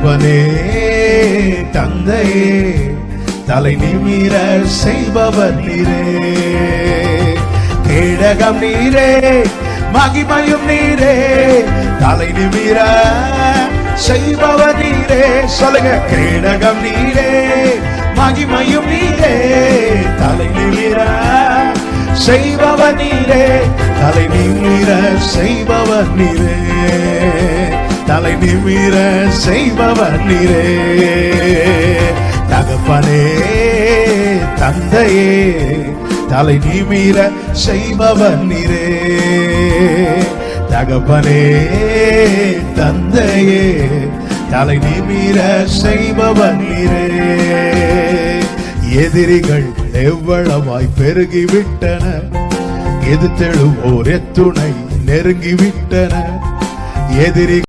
தகப்பனே தந்தையே தலை நிமிர செய்பவர் நீரே, கேடகம் நீரே மகிமையும் நீரே, தலை நிமிர செய்பவர் நீரே. சொல்லுங்க, கேடகம் நீரே மகிமையும் நீரே, தலை நிமிர செய்பவர் நீரே, தலை நிமிர செய்பவர் நீரே, தலை நிமிர செய்பவர் நீரே. தகப்பனே தந்தையே தலை நிமிர செய்பவர் நீரே, தகப்பனே தந்தையே தலை நிமிர செய்பவர் நீரே. எதிரிகள் எவ்வளவாய் பெருகிவிட்டன, எதிர்த்தெழுவோர் எத்துணை நெருங்கிவிட்டன. எதிரி